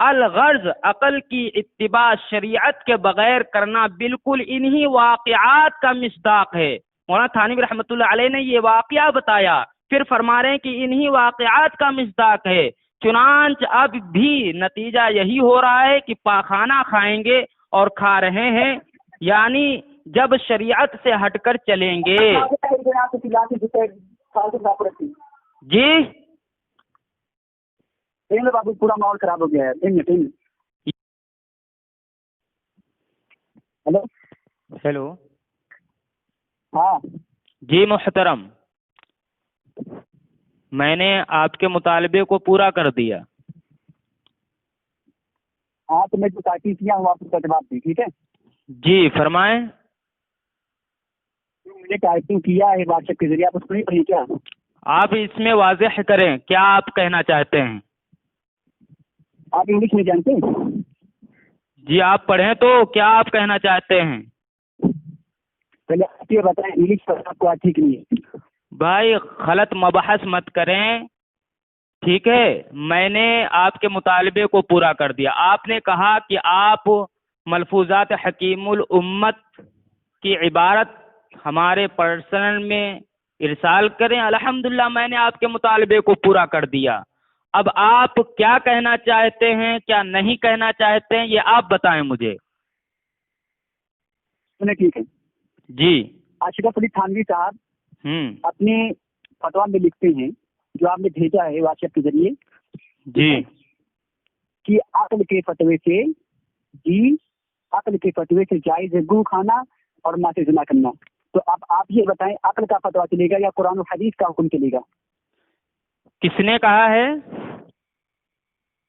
الغرض عقل کی اتباع شریعت کے بغیر کرنا بالکل انہی واقعات کا مصداق ہے. مولانا تھانوی رحمۃ اللہ علیہ نے یہ واقعہ بتایا، پھر فرما رہے ہیں کہ انہی واقعات کا مصداق ہے. چنانچہ اب بھی نتیجہ یہی ہو رہا ہے کہ پاخانہ کھائیں گے اور کھا رہے ہیں، یعنی جب شریعت سے ہٹ کر چلیں گے. جی بابو پورا ماحول خراب ہو گیا ہے. Hello hello. ہاں جی محترم، میں نے آپ کے مطالبے کو پورا کر دیا. ہاں تو میں جو تاکید کیا ہوں آپ کو جواب دی، ٹھیک ہے. جی فرمائیں. میں نے ٹائپنگ کیا ہے واٹس ایپ کے ذریعے، آپ اس کو نہیں پڑھی کیا؟ آپ اس میں واضح کریں کیا آپ کہنا چاہتے ہیں. آپ انگلش میں جانتے ہیں؟ جی آپ پڑھیں تو کیا آپ کہنا چاہتے ہیں. پہلے آپ یہ بتائیں انگلش پر آپ کو ٹھیک نہیں ہے. بھائی غلط مباحث مت کریں، ٹھیک ہے. میں نے آپ کے مطالبے کو پورا کر دیا. آپ نے کہا کہ آپ ملفوظات حکیم الامت کی عبارت ہمارے پرسنل میں ارسال کریں. الحمدللہ میں نے آپ کے مطالبے کو پورا کر دیا. اب آپ کیا کہنا چاہتے ہیں کیا نہیں کہنا چاہتے ہیں یہ آپ بتائیں مجھے. ٹھیک ہے جی. اشرف علی تھانوی صاحب اپنے فتوا میں لکھتے ہیں جو آپ نے بھیجا ہے واٹس ایپ کے ذریعے، جی، کہ عقل کے فتوے سے عقل کے فتوے سے جائز ہے گو کھانا اور ماں سے زنا کرنا. تو اب آپ یہ بتائیں عقل کا فتوا چلے گا یا قرآن و حدیث کا حکم چلے گا؟ کس نے کہا ہے؟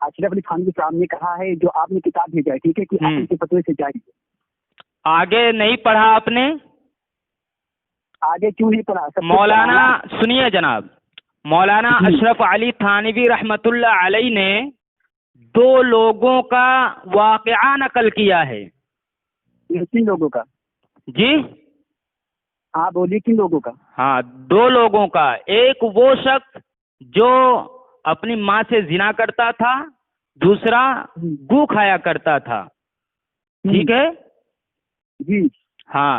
اشرف علی تھانوی صاحب نے کہا ہے، جو آپ نے کتاب بھیجا ہے، ٹھیک ہے، کہ عقل کے فتوے سے جائز ہے. آگے نہیں پڑھا آپ نے؟ آگے کیوں نہیں پڑھا؟ مولانا سنیے جناب، مولانا اشرف علی تھانوی رحمت اللہ علیہ نے 2 لوگوں کا واقعہ نقل کیا ہے. کن لوگوں کا؟ جی ہاں بولیے، کن لوگوں کا؟ ہاں 2 لوگوں کا. ایک وہ شخص جو اپنی ماں سے زنا کرتا تھا، دوسرا گو کھایا کرتا تھا. ٹھیک ہے جی. ہاں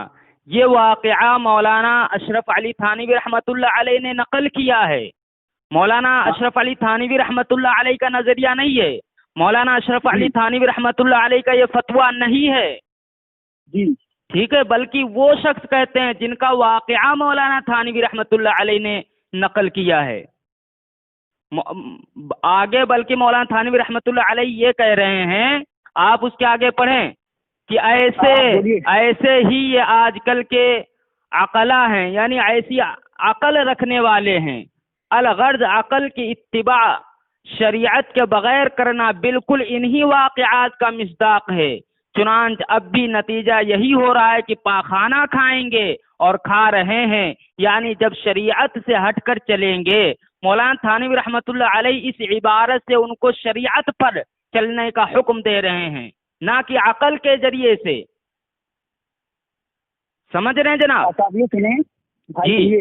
یہ واقعہ مولانا اشرف علی تھانوی رحمت اللہ علیہ نے نقل کیا ہے. مولانا اشرف علی تھانوی رحمت اللہ علیہ کا نظریہ نہیں ہے. مولانا اشرف علی تھانوی رحمت اللہ علیہ کا یہ فتویٰ نہیں ہے. جی ٹھیک ہے، بلکہ وہ شخص کہتے ہیں جن کا واقعہ مولانا تھانوی رحمت اللہ علیہ نے نقل کیا ہے. آگے بلکہ مولانا تھانوی رحمت اللہ علیہ یہ کہہ رہے ہیں، آپ اس کے آگے پڑھیں کہ ایسے ہی یہ آج کل کے عقلا ہیں، یعنی ایسی عقل رکھنے والے ہیں. الغرض عقل کی اتباع شریعت کے بغیر کرنا بالکل انہی واقعات کا مصداق ہے. چنانچہ اب بھی نتیجہ یہی ہو رہا ہے کہ پاخانہ کھائیں گے اور کھا رہے ہیں، یعنی جب شریعت سے ہٹ کر چلیں گے. مولانا تھانوی رحمت اللہ علیہ اس عبارت سے ان کو شریعت پر چلنے کا حکم دے رہے ہیں، نہ کہ عقل کے ذریعے سے. سمجھ رہے ہیں جناب؟ یہ سنیں جی.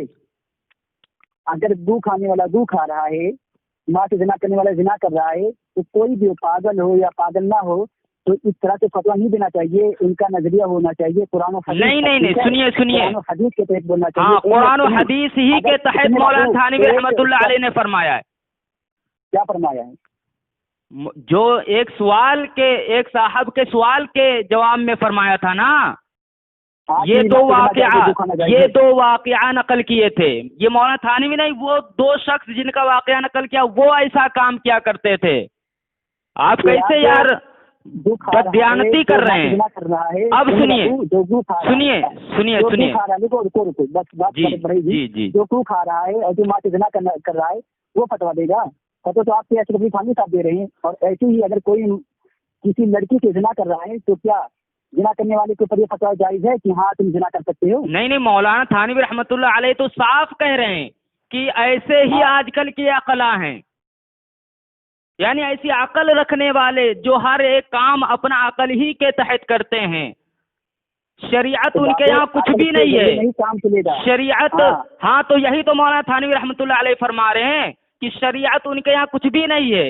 اگر گو کھانے والا گو کھا رہا ہے، ماں سے زنا کرنے والا زنا کر رہا ہے، تو کوئی بھی پاگل ہو یا پاگل نہ ہو تو اس طرح سے فتویٰ نہیں دینا چاہیے. ان کا نظریہ ہونا چاہیے قرآن و حدیث. نہیں سنیے قرآن و حدیث کے تحت بولنا چاہیے. ہاں قرآن و حدیث ہی کے تحت مولانا تھانوی رحمت اللہ علیہ نے فرمایا ہے. کیا فرمایا ہے؟ جو ایک صاحب کے سوال کے جواب میں فرمایا تھا نا، یہ 2 واقعہ نقل کیے تھے. یہ مولانا تھانوی نہیں، وہ 2 شخص جن کا واقعہ نقل کیا وہ ایسا کام کیا کرتے تھے. آپ کیسے یار بددیانتی کر رہے ہیں؟ اب سنیے جی جو کو کھا رہا ہے اور جو ماں سے زنا کر رہا ہے وہ فتوا دے گا. فتوا تو آپ کے اشرف علی تھانوی صاحب دے رہے ہیں. اور ایسے ہی اگر کوئی کسی لڑکی سے زنا کر رہا ہے تو کیا زنا کرنے والے کے اوپر یہ فتوا جائز ہے کہ ہاں تم زنا کر سکتے ہو؟ نہیں مولانا تھانوی رحمت اللہ علیہ تو صاف کہہ رہے ہیں کہ ایسے ہی آج کل کی عقلاء ہیں، یعنی ایسی عقل رکھنے والے جو ہر ایک کام اپنا عقل ہی کے تحت کرتے ہیں. شریعت ان کے یہاں کچھ بھی نہیں ہے. شریعت ہاں تو یہی تو مولانا تھانوی رحمت اللہ علیہ فرما رہے ہیں کہ شریعت ان کے یہاں کچھ بھی نہیں ہے.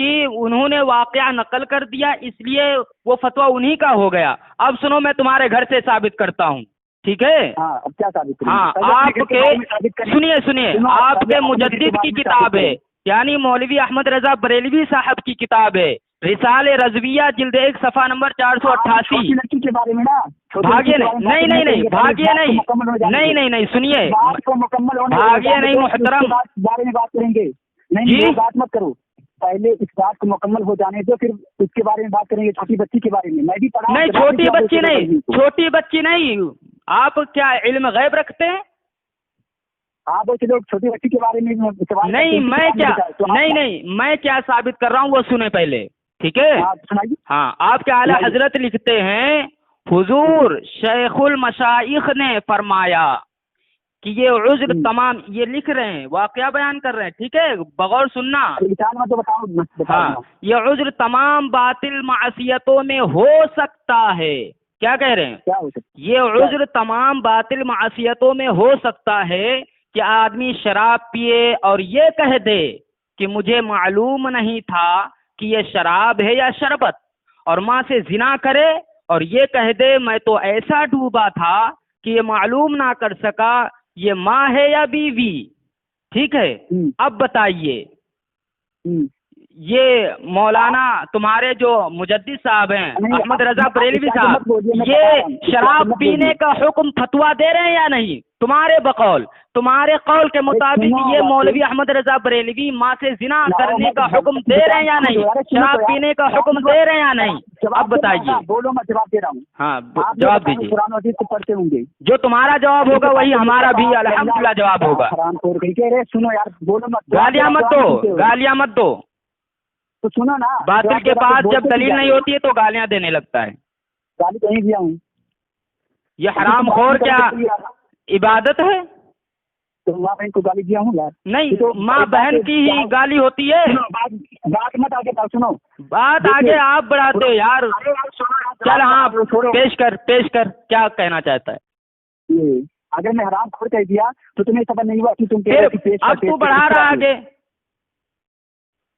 کہ انہوں نے واقعہ نقل کر دیا اس لیے وہ فتویٰ انہی کا ہو گیا. اب سنو میں تمہارے گھر سے ثابت کرتا ہوں, ٹھیک ہے؟ اب کیا ثابت کریں؟ ہاں آپ کے سنیے آپ کے مجدد کی کتاب ہے, یعنی مولوی احمد رضا بریلوی صاحب کی کتاب ہے, رسال رضویہ جلد 1 صفحہ نمبر 488. لڑکی کے بارے میں نا بھاگیے نہیں بھاگیے نہیں سنیے, بھاگیے نہیں محترم, بارے میں بات کریں گے. نہیں بات مت کرو, پہلے اس بات کو مکمل ہو جانے دو, پھر اس کے بارے میں بات کریں گے. چھوٹی بچی کے بارے میں بھی پڑھا نہیں, چھوٹی بچی نہیں. آپ کیا علم غیب رکھتے ہیں؟ آپ لوگ چھوٹی بچی کے بارے میں نہیں میں کیا ثابت کر رہا ہوں وہ سنیں پہلے, ٹھیک ہے؟ ہاں آپ کے اعلیٰ حضرت لکھتے ہیں حضور شیخ المشائخ نے فرمایا کہ یہ عذر تمام, یہ لکھ رہے ہیں واقعہ بیان کر رہے ہیں, ٹھیک ہے, بغور سننا. ہاں یہ عذر تمام باطل معصیتوں میں ہو سکتا ہے. کیا کہہ رہے ہیں؟ یہ عذر تمام باطل معصیتوں میں ہو سکتا ہے کہ آدمی شراب پیے اور یہ کہہ دے کہ مجھے معلوم نہیں تھا کہ یہ شراب ہے یا شربت, اور ماں سے زنا کرے اور یہ کہہ دے میں تو ایسا ڈوبا تھا کہ یہ معلوم نہ کر سکا یہ ماں ہے یا بیوی. ٹھیک ہے, اب بتائیے یہ مولانا تمہارے جو مجدد صاحب ہیں احمد رضا بریلوی صاحب, یہ شراب پینے کا حکم فتویٰ دے رہے ہیں یا نہیں؟ تمہارے بقول, تمہارے قول کے مطابق یہ مولوی احمد رضا بریلوی ماں سے زنا کرنے کا حکم دے رہے ہیں یا نہیں؟ شراب پینے کا حکم دے رہے ہیں یا نہیں؟ اب بتائیے. بولو میں جواب دے رہا ہوں. ہاں جواب دیجیے. قرآن مجید کو پڑھتے ہوں گے, جو تمہارا جواب ہوگا وہی ہمارا بھی الحمدللہ جواب ہوگا. سنو یار, بولو مت, گالیاں مت دو. تو سنو نا, باطل کے پاس جب دلیل نہیں ہوتی ہے تو گالیاں دینے لگتا ہے. گالی کہیں دیا ہوں؟ یہ حرام خور کیا عبادت ہے؟ تو ماں بہن کو گالی دیا ہوں یار؟ نہیں, ماں بہن کی ہی گالی ہوتی ہے. بات مت آگے بڑھاؤ, سنو بات آگے آپ بڑھاتے ہو یار. چل ہاں پیش کر کیا کہنا چاہتا ہے. اگر میں حرام خور کہہ دیا تو تمہیں خبر نہیں ہوا کہ تم اب تو بڑھا رہا آگے.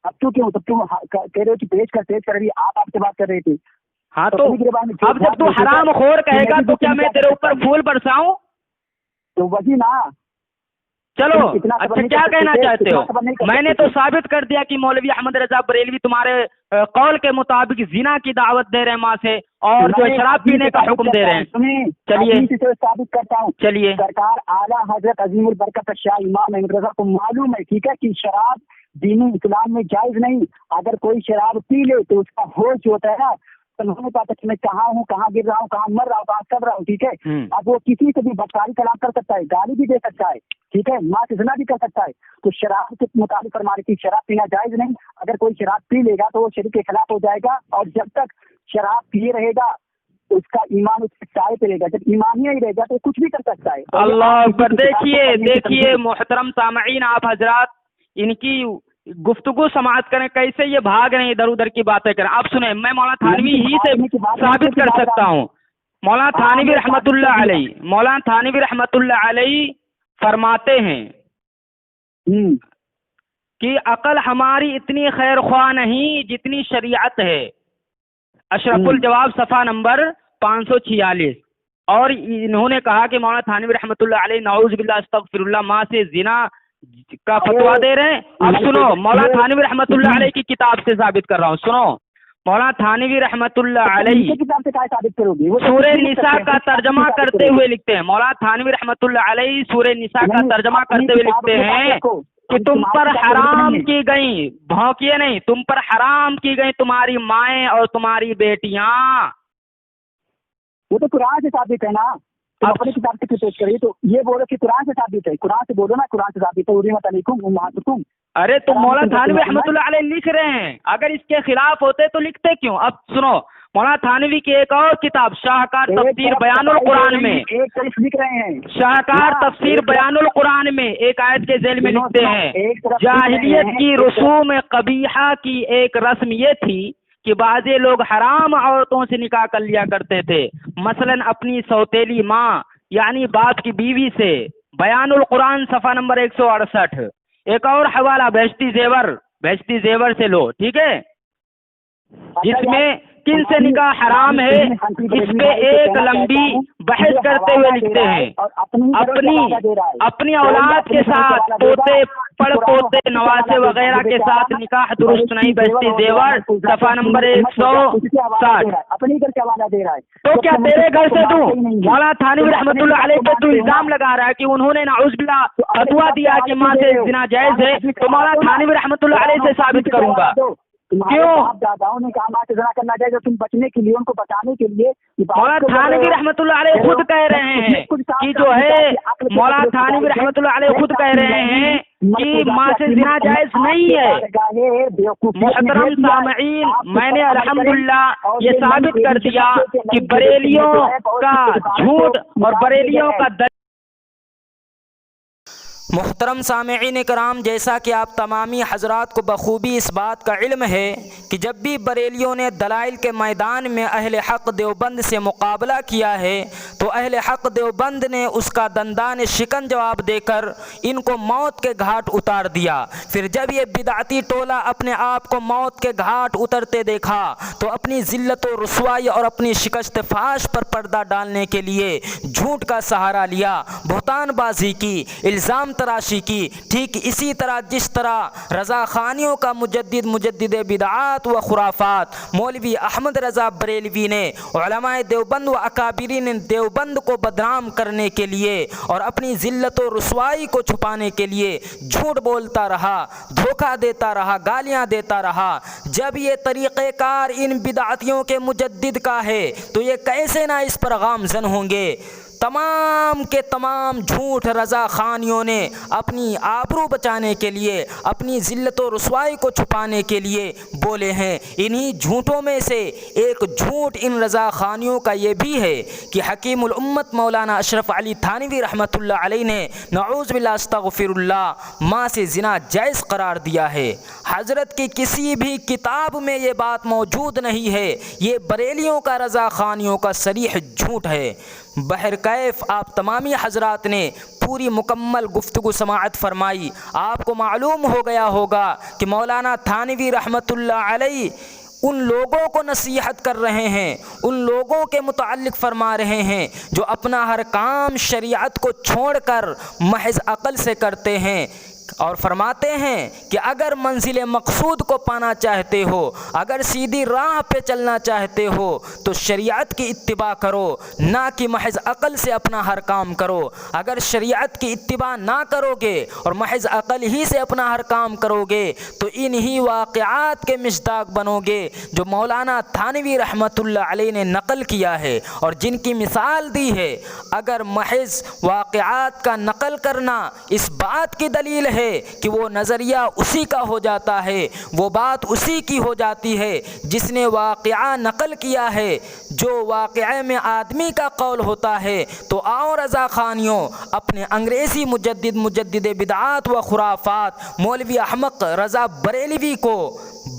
اب تو کیوں, تب تم کہہ رہے ہو کہ پیش کر رہی, آپ سے بات کر رہے تھے. ہاں تو اب جب تو حرام خور کہے گا تو کیا میں تیرے اوپر پھول برساؤں؟ تو وہی نا. چلو اچھا کیا کہنا چاہتے ہو؟ میں نے تو ثابت کر دیا کہ مولوی احمد رضا بریلوی تمہارے قول کے مطابق زنا کی دعوت دے رہے ہیں ماں سے, اور جو شراب پینے کا حکم دے رہے ہیں. چلیے ثابت کرتا ہوں. چلیے. سرکار اعلیٰ حضرت عظیم البرکت شاہ امام احمد رضا کو معلوم ہے, ٹھیک ہے, کہ شراب دینی اسلام میں جائز نہیں. اگر کوئی شراب پی لے تو اس کا ہوش ہوتا ہے نا, انہوں نے کہا کہ میں کہاں ہوں, کہاں گر رہا ہوں, کہاں مر رہا ہوں, کہاں کر رہا ہوں, ٹھیک ہے. اب وہ کسی سے بھی بدکاری کلام کر سکتا ہے, گالی بھی دے سکتا ہے, ٹھیک ہے, ماں سے زنا بھی کر سکتا ہے. تو شراب کے مطابق فرمانے کی شراب پینا جائز نہیں. اگر کوئی شراب پی لے گا تو وہ شریعت کے خلاف ہو جائے گا, اور جب تک شراب پیے رہے گا اس کا ایمان اس کے سائے پہ رہے گا. جب ایمان ہی نہیں رہے گا تو کچھ بھی کر سکتا ہے. اللہ اکبر. دیکھیے محترم سامعین, آپ حضرات ان کی گفتگو سماعت کریں, کیسے یہ بھاگ رہے ہیں ادھر ادھر کی باتیں کریں. آپ سنیں, میں مولانا تھانوی ہی سے ثابت کر سکتا ہوں. مولانا تھانوی رحمۃ اللہ علیہ فرماتے ہیں کہ عقل ہماری اتنی خیر خواہ نہیں جتنی شریعت ہے. اشرف الجواب صفحہ نمبر 546. اور انہوں نے کہا کہ مولانا تھانوی رحمۃ اللہ علیہ نعوذ باللہ استغفر اللہ ماں سے زنا کا فتویٰ دے رہے ہیں. اب سنو, مولانا تھانوی رحمۃ اللہ علیہ کی کتاب سے ثابت کر رہا ہوں. سنو, مولانا تھانوی رحمۃ اللہ علیہ سورہ نساء کا ترجمہ کرتے ہوئے لکھتے ہیں. مولانا تھانوی رحمۃ اللہ علیہ سورہ نساء کا ترجمہ کرتے ہوئے لکھتے ہیں کہ تم پر حرام کی گئی, بھونکیے نہیں, تم پر حرام کی گئی تمہاری مائیں اور تمہاری بیٹیاں. وہ تو قرآن سے ثابت ہے نا. اپنی کتاب سے پیش کریے تو یہ بولو کہ قرآن سے ثابت ہے. قرآن سے بولو نا, قرآن سے ثابت ہے. حرمت علیکم امہاتکم. ارے تو مولانا تھانوی رحمۃ اللہ علیہ لکھ رہے ہیں, اگر اس کے خلاف ہوتے تو لکھتے کیوں؟ اب سنو, مولانا تھانوی کی ایک اور کتاب شاہکار تفسیر بیان القرآن میں, ایک طرف لکھ رہے ہیں شاہکار تفسیر بیان القرآن میں ایک آیت کے ذیل میں لکھتے ہیں جاہلیت کی رسوم قبیحہ کی ایک رسم یہ تھی کہ بعضے لوگ حرام عورتوں سے نکاح کر لیا کرتے تھے, مثلا اپنی سوتیلی ماں یعنی باپ کی بیوی سے. بیان القرآن صفحہ نمبر 168. ایک اور حوالہ بہشتی زیور بہشتی زیور سے لو، ٹھیک ہے، جس میں کن سے نکاح حرام ہے، اس پہ ایک لمبی بحث کرتے ہوئے لکھتے ہیں اپنی اولاد کے ساتھ پوتے پڑ پوتے نواسے وغیرہ کے ساتھ نکاح درست نہیں، بہشتی زیور صفحہ نمبر 160۔ تو کیا تیرے گھر سے تو مولانا تھانوی رحمۃ اللہ علیہ پہ تو الزام لگا رہا ہے کہ انہوں نے نعوذ باللہ فتویٰ دیا کہ ماں سے زنا جائز ہے، تو مولانا تھانوی رحمۃ اللہ علیہ سے ثابت کروں گا۔ کیوں؟ داداؤں نے کہا ماں سے زنا کرنا چاہیے، تم بچنے کے لیے، ان کو بچانے کے لیے۔ مولانا تھانوی رحمۃ اللہ علیہ خود کہہ رہے ہیں کہ جو ہے مولانا تھانوی رحمۃ اللہ علیہ خود کہہ رہے ہیں کہ ماں سے زنا جائز نہیں ہے۔ محترم سامعین، میں نے الحمدللہ یہ ثابت کر دیا کہ بریلیوں کا جھوٹ اور بریلیوں کا محترم سامعین کرام، جیسا کہ آپ تمامی حضرات کو بخوبی اس بات کا علم ہے کہ جب بھی بریلیوں نے دلائل کے میدان میں اہل حق دیوبند سے مقابلہ کیا ہے تو اہل حق دیوبند نے اس کا دندان شکن جواب دے کر ان کو موت کے گھاٹ اتار دیا۔ پھر جب یہ بدعتی ٹولہ اپنے آپ کو موت کے گھاٹ اترتے دیکھا تو اپنی ذلت و رسوائی اور اپنی شکست فاش پر پردہ ڈالنے کے لیے جھوٹ کا سہارا لیا، بہتان بازی کی، الزام تراشی کی۔ ٹھیک اسی طرح جس طرح رضا خانیوں کا مجدد بدعات و خرافات مولوی احمد رضا بریلوی نے علماء دیوبند و اکابرین دیوبند کو بدنام کرنے کے لیے اور اپنی ذلت و رسوائی کو چھپانے کے لیے جھوٹ بولتا رہا، دھوکہ دیتا رہا، گالیاں دیتا رہا۔ جب یہ طریقہ کار ان بدعتیوں کے مجدد کا ہے تو یہ کیسے نہ اس پر گامزن ہوں گے۔ تمام کے تمام جھوٹ رضا خانیوں نے اپنی آبرو بچانے کے لیے، اپنی ذلت و رسوائی کو چھپانے کے لیے بولے ہیں۔ انہی جھوٹوں میں سے ایک جھوٹ ان رضا خانیوں کا یہ بھی ہے کہ حکیم الامت مولانا اشرف علی تھانوی رحمۃ اللہ علیہ نے نعوذ باللہ استغفر اللہ ماں سے زنا جائز قرار دیا ہے۔ حضرت کی کسی بھی کتاب میں یہ بات موجود نہیں ہے، یہ بریلیوں کا رضا خانیوں کا صریح جھوٹ ہے۔ بہرکیف آپ تمامی حضرات نے پوری مکمل گفتگو سماعت فرمائی، آپ کو معلوم ہو گیا ہوگا کہ مولانا تھانوی رحمۃ اللہ علیہ ان لوگوں کو نصیحت کر رہے ہیں، ان لوگوں کے متعلق فرما رہے ہیں جو اپنا ہر کام شریعت کو چھوڑ کر محض عقل سے کرتے ہیں، اور فرماتے ہیں کہ اگر منزل مقصود کو پانا چاہتے ہو، اگر سیدھی راہ پہ چلنا چاہتے ہو تو شریعت کی اتباع کرو، نہ کہ محض عقل سے اپنا ہر کام کرو۔ اگر شریعت کی اتباع نہ کرو گے اور محض عقل ہی سے اپنا ہر کام کرو گے تو انہی واقعات کے مصداق بنو گے جو مولانا تھانوی رحمۃ اللہ علیہ نے نقل کیا ہے اور جن کی مثال دی ہے۔ اگر محض واقعات کا نقل کرنا اس بات کی دلیل ہے کہ وہ نظریہ اسی کا ہو جاتا ہے، وہ بات اسی کی ہو جاتی ہے جس نے واقعہ نقل کیا ہے، جو واقعے میں آدمی کا قول ہوتا ہے، تو آؤ رضا خانیوں اپنے انگریزی مجدد بدعات و خرافات مولوی احمد رضا بریلوی کو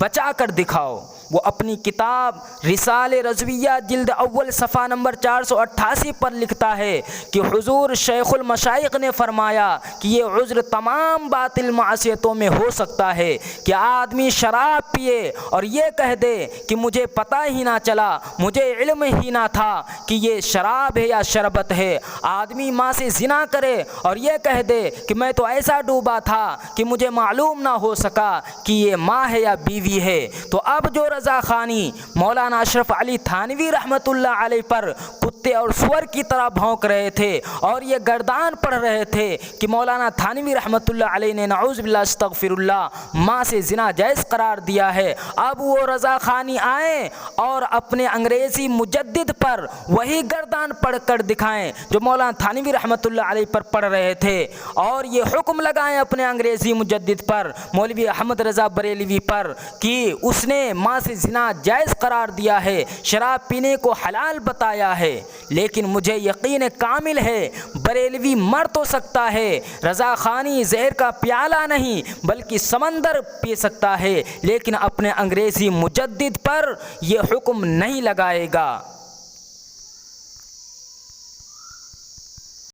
بچا کر دکھاؤ۔ وہ اپنی کتاب رسال رضویہ جلد اول صفحہ نمبر 488 پر لکھتا ہے کہ حضور شیخ المشائخ نے فرمایا کہ یہ عذر تمام باطل معصیتوں میں ہو سکتا ہے کہ آدمی شراب پیے اور یہ کہہ دے کہ مجھے پتہ ہی نہ چلا، مجھے علم ہی نہ تھا کہ یہ شراب ہے یا شربت ہے۔ آدمی ماں سے زنا کرے اور یہ کہہ دے کہ میں تو ایسا ڈوبا تھا کہ مجھے معلوم نہ ہو سکا کہ یہ ماں ہے یا بیوی ہے۔ تو اب جو رضا خانی مولانا اشرف علی تھانوی رحمۃ اللہ علیہ پر کتے اور سور کی طرح بھونک رہے تھے اور یہ گردان پڑھ رہے تھے کہ مولانا تھانوی رحمۃ اللہ علیہ نے نعوذ باللہ استغفر اللہ ماں سے زنا جائز قرار دیا ہے، اب وہ رضا خانی آئیں اور اپنے انگریزی مجدد پر وہی گردان پڑھ کر دکھائیں جو مولانا تھانوی رحمۃ اللہ علیہ پر پڑھ رہے تھے، اور یہ حکم لگائیں اپنے انگریزی مجدد پر مولوی احمد رضا بریلوی پر کہ اس نے ماں سے زنا جائز قرار دیا ہے، شراب پینے کو حلال بتایا ہے۔ لیکن مجھے یقین کامل ہے بریلوی مر تو سکتا ہے، رضا خانی زہر کا پیالہ نہیں بلکہ سمندر پی سکتا ہے، لیکن اپنے انگریزی مجدد پر یہ حکم نہیں لگائے گا۔